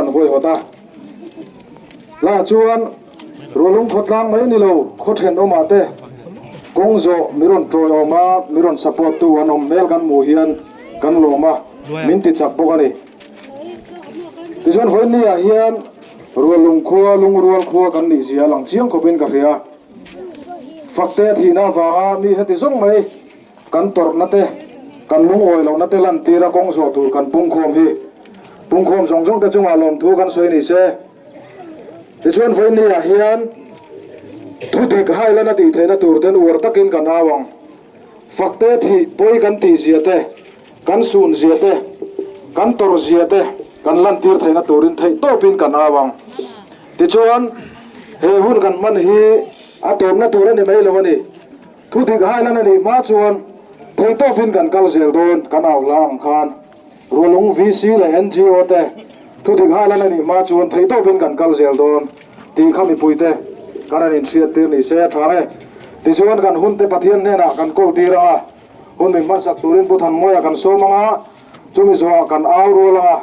an hoi hota la chuan rolung thotlang mai ni lo khothen omate kongzo miron troi oma miron support tu anom mel kan mu hian kan loma min ti chak bokani tijon hoi ni a hian rolung khuwa lungrual khuwa kan ni zia lang chiang khopin ka ria fakte thina wa mi heti zong mai kan tor nate kan lung oi lo nate lan tira kongzo tur kan pungkhom hi pungkhom jong jong te chunga lom thu kan soi ni se tijon hoi ni a hian thu thik hai lana ti theina tur ten ur takin kan awang fakte thi poi kan ti ziate kan sun ziate kan tor ziate kan lan tir theina turin thei topin kan awang ti chuan he hun kan man hi atom na tur ani mai lawani thu thik hai lana ni ma chuan thei topin kan kal zel don kan aw lang khan rolung vc la ngo te thu thik hai lana ni ma chuan thei topin kan kal zel don ti khami puite karan in siat tir ni se thare ti chuan kan hun te pathian ne na kan kol tira hun min man sak turin puthan moya kan somanga chumi zo kan awrolanga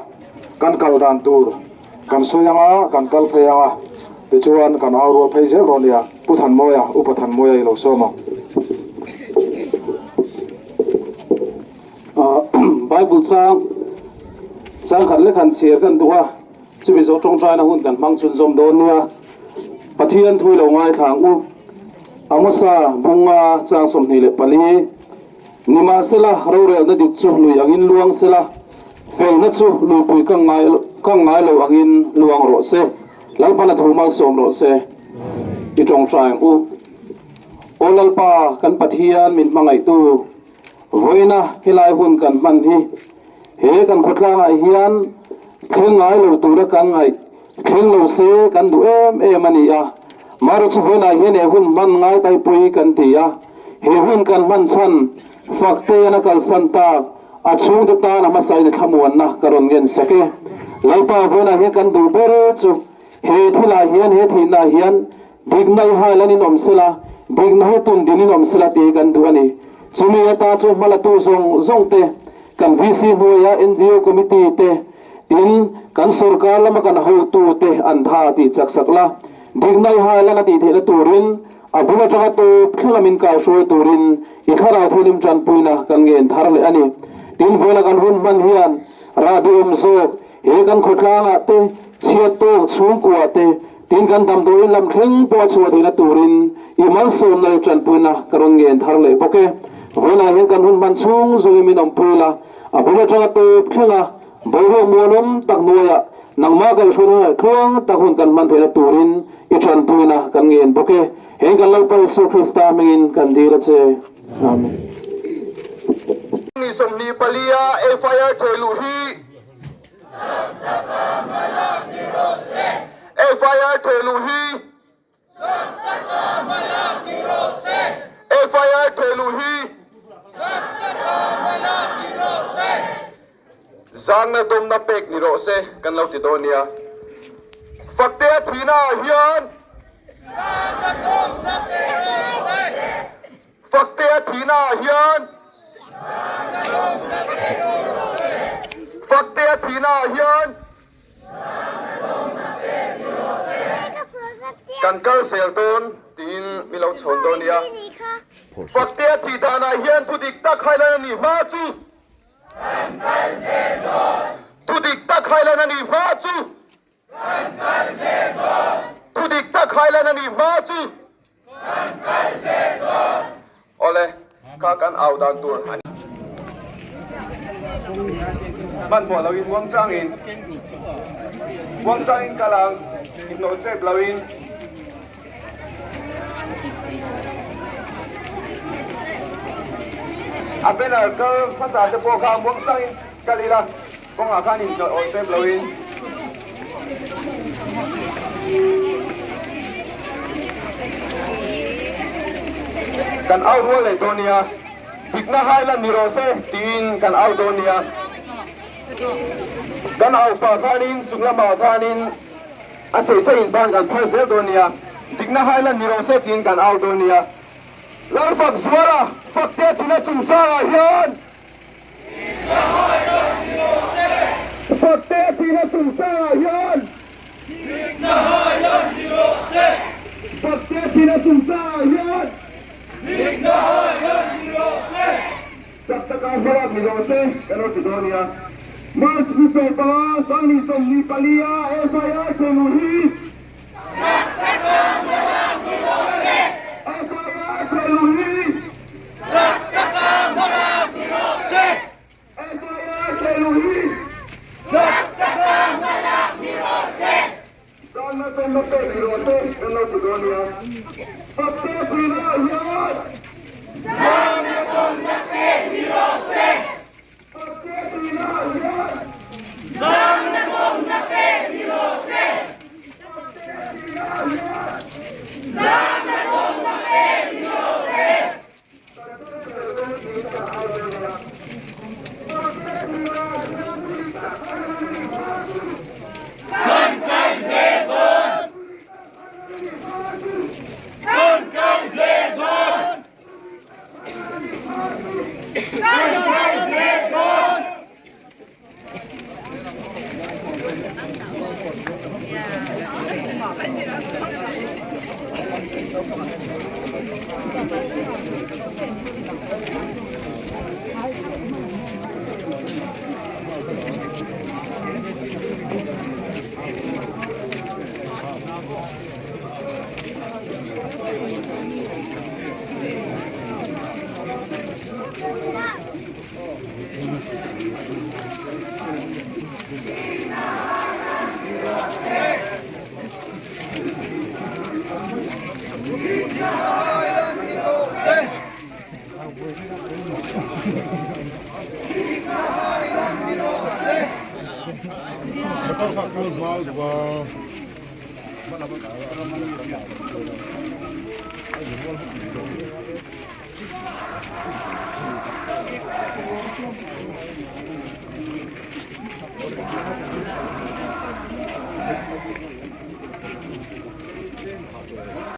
kan kaldan tur kan soyanga kan kalpheyanga ti chuan kan awrol phei zel ronia puthan moya upathan moya ilo soma Bible sang khan le khan sia kan duwa chumi zo tong trai na hun kan mang chun zom don nia pathian thui lo ngai thang u amosa bunga chang som ni le pali nima sela rorel na dik chu lui angin luang sela fel na chu lui pui kang ngai lo angin luang ro se lalpana thu mal som ro se I tong trai u olalpa kan pathian min mangai tu voina hilai hun kan man hi he kan khotla ngai hian theng ngai lo tu ra kan ngai theng lo se kan du em ani a maro chu voina hian e hun man ngai tai pui kan ti a he hun kan man san fakte na kal san ta a chung de ta na ma sai de thamuan na karon ngen sake laipa voina he kan du ber chu he thila hian he thina hian dignai hailani nom sela dignai tum dini nom sela ti kan du ani chumi ta chu mala tu zong te kan vc hoya ngo committee te tin kan sarkar lama kan ho tu te an tha ti chak sakla dignai hailana ti thela turin abula taka to philamin ka shoi turin ikhara thulim chan puina kan ngen thar le ani tin vola kan hun man hian radium zo he kan khotla te chia to chung kwa te tin kan dam do lam thleng po chua thina turin imal som nal chan puina karon ngen thar le poke vola he kan hun man chung zo min om puila abula taka to phila boho monom taknoya nangma kan shona thuang takhun kan man thela turin I chan puina kan ngen poke he kan lalpa Yesu Krista mengin kan dira che amen ni som ni palia e fire thelu hi e fire thelu hi e fire thelu hi zang na dom na pek ni ro se kan lau ti donia fakte thina hian fakte thina hian fakte thina hian kan kal sel ton tin milau chon donia fakte thidana hian thu dik ta khaila ni ma chu thu dik ta khaila ni ma chu thu dik ta khaila ni ma chu ole ka kan au dan tur man bo lawin wang changin kalang in no chep lawin apena ka phasa te po kha wang changin kalila kong akhan in no chep lawin kan au ro le donia dikna hailan ni rose tin kan au donia kan au pa thanin chungla ma thanin a thei thein ban kan phai se donia dikna hailan ni rose tin kan au donia lar fak zwara fakte thina chungsa hian dikna hailan ni rose Pagte pinasungsayan! Dignahayan Hirose! Pagte pinasungsayan! Dignahayan Hirose! Saktakafalak ni Rose, pero Sidonia. March Bisol Pala, Tani Somni Palia, FIR Penuhi. Saktakamalang Hirose! FIR Penuhi. Saktakamalang Hirose! FIR Penuhi. Saktakamalang Hirose! Sana Tomate ni Rose, pero Sidonia. Pagte pinayan! Sana Tomate Hirose! Pagte pinayan! Sana Tomate Hirose! Sana Tomate Hirose! Con cây dê bơn! Con cây dê bơn! Con cây dê bơn!